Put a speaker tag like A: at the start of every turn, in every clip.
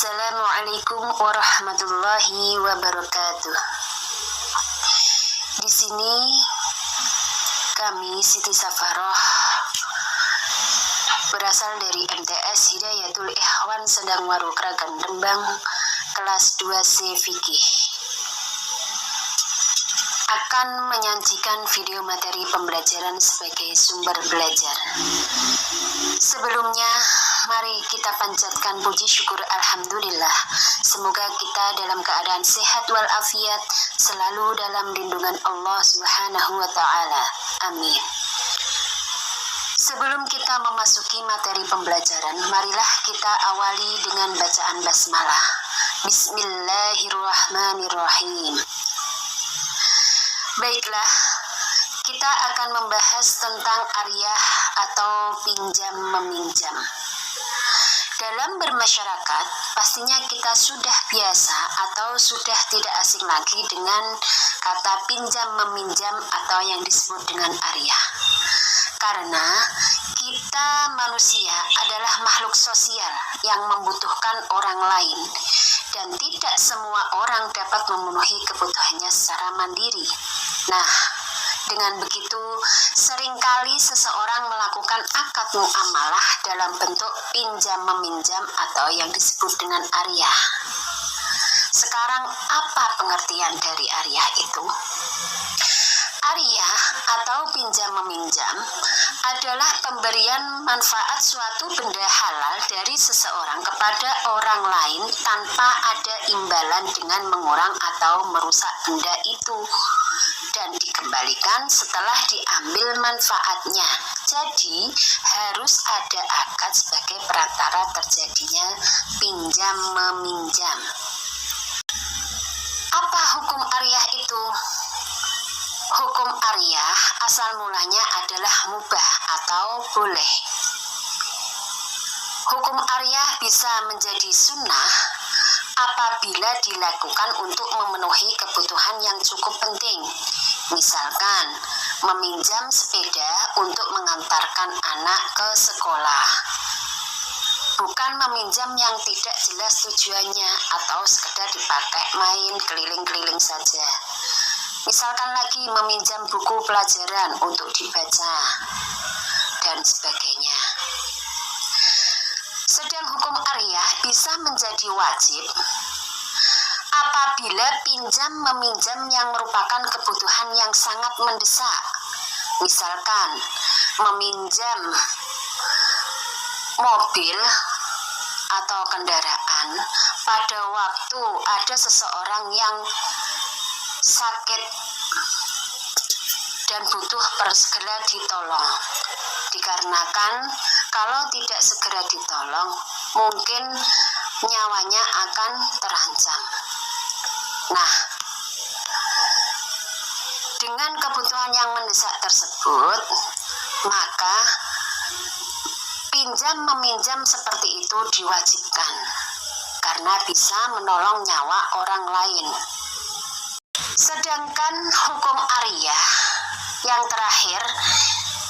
A: Assalamualaikum warahmatullahi wabarakatuh. Di sini kami Siti Safaroh berasal dari MTS Hidayatul Ikhwan Sedang Waru Kragan Rembang, kelas 2C Fikih, akan menyajikan video materi pembelajaran sebagai sumber belajar. Sebelumnya, mari kita panjatkan puji syukur alhamdulillah. Semoga kita dalam keadaan sehat walafiat, selalu dalam lindungan Allah Subhanahu wa taala. Amin. Sebelum kita memasuki materi pembelajaran, marilah kita awali dengan bacaan basmalah. Bismillahirrahmanirrahim. Baiklah, kita akan membahas tentang ariyah atau pinjam meminjam. Dalam bermasyarakat, pastinya kita sudah biasa atau sudah tidak asing lagi dengan kata pinjam meminjam atau yang disebut dengan ariyah. Karena kita manusia adalah makhluk sosial yang membutuhkan orang lain, dan tidak semua orang dapat memenuhi kebutuhannya secara mandiri. Nah, dengan begitu, seringkali seseorang melakukan akad muamalah dalam bentuk pinjam meminjam atau yang disebut dengan ariyah. Sekarang, apa pengertian dari ariyah itu? Ariyah atau pinjam meminjam adalah pemberian manfaat suatu benda halal dari seseorang kepada orang lain tanpa ada imbalan dengan mengurang atau merusak benda itu, dan dikembalikan setelah diambil manfaatnya. Jadi harus ada akad sebagai perantara terjadinya pinjam meminjam. Apa hukum ariyah itu? Hukum ariyah asal mulanya adalah mubah atau boleh. Hukum ariyah bisa menjadi sunnah apabila dilakukan untuk memenuhi kebutuhan yang cukup penting. Misalkan, meminjam sepeda untuk mengantarkan anak ke sekolah. Bukan meminjam yang tidak jelas tujuannya atau sekedar dipakai main keliling-keliling saja. Misalkan lagi meminjam buku pelajaran untuk dibaca dan sebagainya. Sedang hukum ariyah bisa menjadi wajib apabila pinjam meminjam yang merupakan kebutuhan yang sangat mendesak. Misalkan meminjam mobil atau kendaraan pada waktu ada seseorang yang sakit dan butuh segera ditolong. Dikarenakan kalau tidak segera ditolong, mungkin nyawanya akan terancam. Nah, dengan kebutuhan yang mendesak tersebut, maka pinjam meminjam seperti itu diwajibkan karena bisa menolong nyawa orang lain. Sedangkan hukum ariyah yang terakhir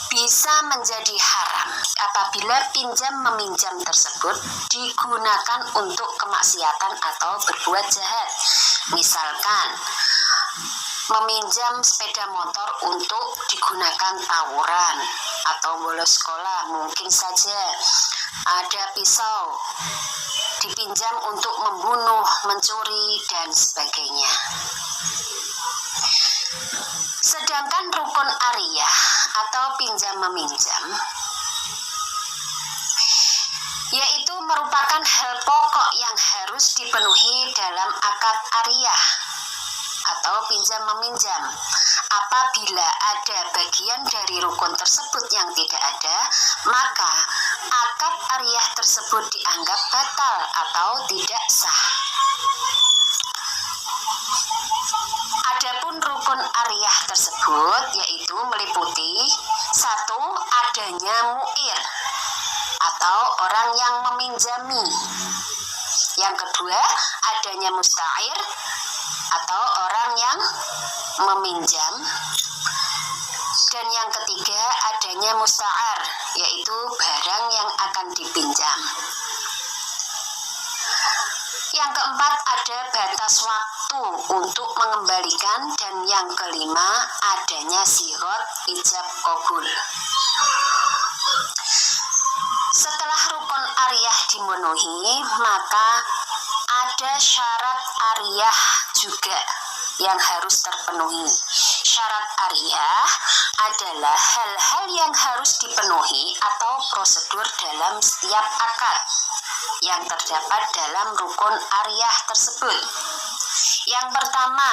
A: bisa menjadi haram apabila pinjam meminjam tersebut digunakan untuk kemaksiatan atau berbuat jahat. Misalkan meminjam sepeda motor untuk digunakan tawuran atau bolos sekolah, mungkin saja ada pisau dipinjam untuk membunuh, mencuri, dan sebagainya. Sedangkan rukun ariyah atau pinjam meminjam yaitu merupakan hal pokok yang harus dipenuhi dalam akad ariyah atau pinjam meminjam. Apabila ada bagian dari rukun tersebut yang tidak ada, maka akad ariyah tersebut dianggap batal atau tidak sah. Adapun rukun ariyah tersebut yaitu meliputi: 1. Adanya mu'ir atau orang yang meminjami. Yang kedua, adanya musta'ir atau orang yang meminjam. Dan yang ketiga, adanya musta'ar, yaitu barang yang akan dipinjam. Yang keempat, ada batas waktu untuk mengembalikan. Dan yang kelima, adanya syighot ijab qabul. Setelah rukun ariyah dimenuhi, maka ada syarat ariyah juga yang harus terpenuhi. Syarat ariyah adalah hal-hal yang harus dipenuhi atau prosedur dalam setiap akad yang terdapat dalam rukun ariyah tersebut. Yang pertama,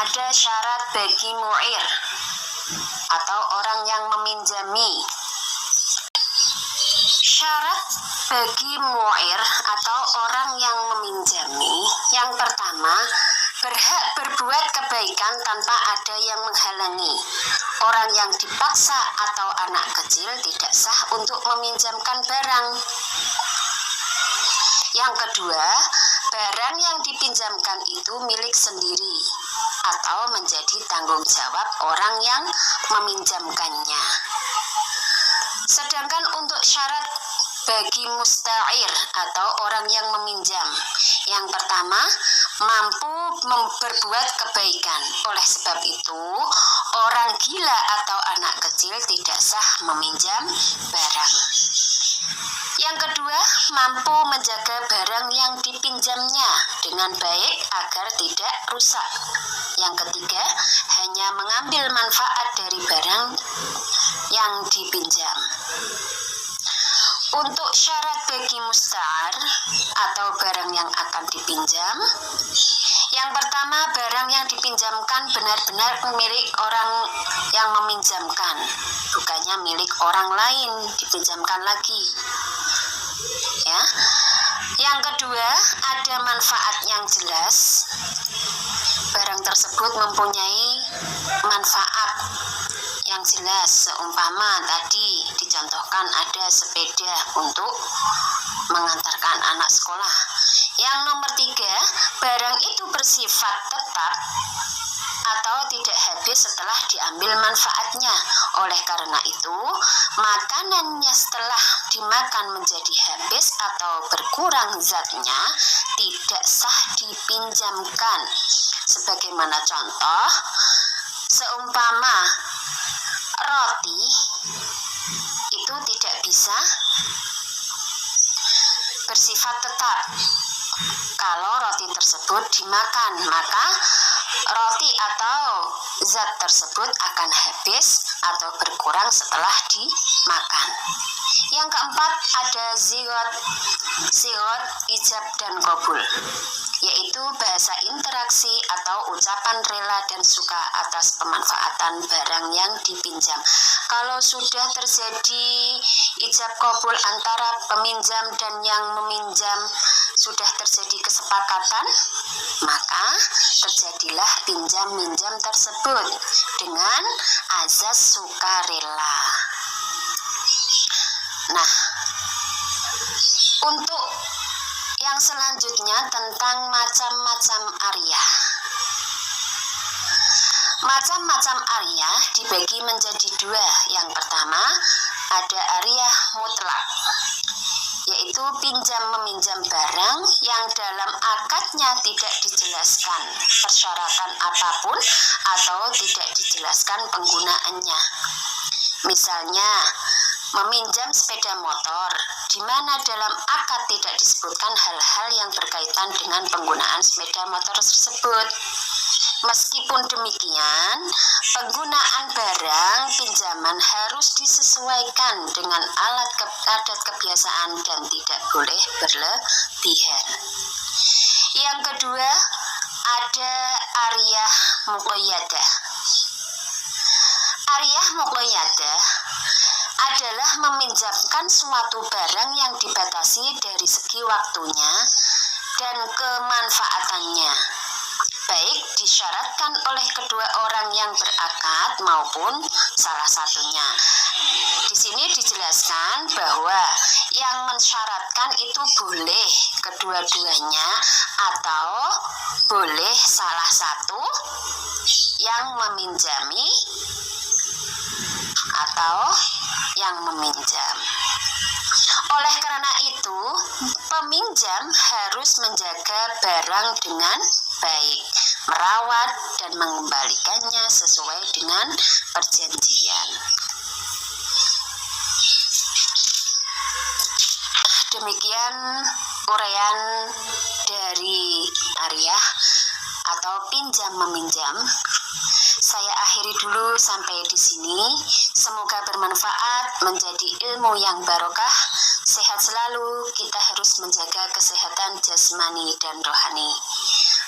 A: ada syarat bagi mu'ir atau orang yang meminjami. Syarat bagi mu'ir atau orang yang meminjami, yang pertama, berhak berbuat kebaikan tanpa ada yang menghalangi. Orang yang dipaksa atau anak kecil tidak sah untuk meminjamkan barang. Yang kedua, barang yang dipinjamkan itu milik sendiri atau menjadi tanggung jawab orang yang meminjamkannya. Sedangkan untuk syarat bagi musta'ir atau orang yang meminjam, yang pertama, mampu berbuat kebaikan. Oleh sebab itu, orang gila atau anak kecil tidak sah meminjam barang. Yang kedua, mampu menjaga barang yang dipinjamnya dengan baik agar tidak rusak. Yang ketiga, hanya mengambil manfaat dari barang yang dipinjam. Untuk syarat bagi musta'ar atau barang yang akan dipinjam, yang pertama, barang yang dipinjamkan benar-benar milik orang yang meminjamkan, bukannya milik orang lain dipinjamkan lagi. Ya. Yang kedua, ada manfaat yang jelas. Barang tersebut mempunyai manfaat yang jelas, seumpama tadi dicontohkan ada sepeda untuk mengantarkan anak sekolah. Yang nomor tiga, barang itu bersifat tetap atau tidak habis setelah diambil manfaatnya. Oleh karena itu, makanannya setelah dimakan menjadi habis atau berkurang zatnya tidak sah dipinjamkan. Sebagaimana contoh, seumpama roti itu tidak bisa bersifat tetap. Kalau roti tersebut dimakan, maka roti atau zat tersebut akan habis atau berkurang setelah dimakan. Yang keempat, ada syighot ijab dan qabul, yaitu bahasa interaksi atau ucapan rela dan suka atas pemanfaatan barang yang dipinjam. Kalau sudah terjadi ijab qabul antara peminjam dan yang meminjam, sudah terjadi kesepakatan, maka terjadilah pinjam-minjam tersebut dengan azas sukarela. Nah, untuk yang selanjutnya tentang macam-macam ariyah. Macam-macam ariyah dibagi menjadi dua. Yang pertama, ada ariyah mutlak, yaitu pinjam meminjam barang yang dalam akadnya tidak dijelaskan persyaratan apapun atau tidak dijelaskan penggunaannya. Misalnya, meminjam sepeda motor, di mana dalam akad tidak disebutkan hal-hal yang berkaitan dengan penggunaan sepeda motor tersebut. Meskipun demikian, penggunaan barang pinjaman harus disesuaikan dengan adat kebiasaan dan tidak boleh berlebihan. Yang kedua, ada ariyah muqayyadah. Ariyah muqayyadah adalah meminjamkan suatu barang yang dibatasi dari segi waktunya dan kemanfaatannya, baik disyaratkan oleh kedua orang yang berakad maupun salah satunya. Di sini dijelaskan bahwa yang mensyaratkan itu boleh kedua-duanya atau boleh salah satu yang meminjami atau yang meminjam. Oleh karena itu, peminjam harus menjaga barang dengan baik, merawat dan mengembalikannya sesuai dengan perjanjian. Demikian uraian dari Ariyah atau pinjam meminjam. Saya akhiri dulu sampai di sini. Semoga bermanfaat, menjadi ilmu yang barokah. Sehat selalu, kita harus menjaga kesehatan jasmani dan rohani.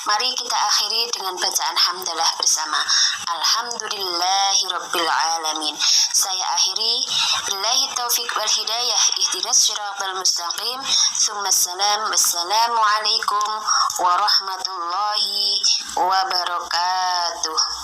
A: Mari kita akhiri dengan bacaan hamdalah bersama. Alhamdulillahirabbil alamin. Saya akhiri, billahi taufiq wal hidayah, ihdinas siratal mustaqim. Wassalamualaikum warahmatullahi wabarakatuh.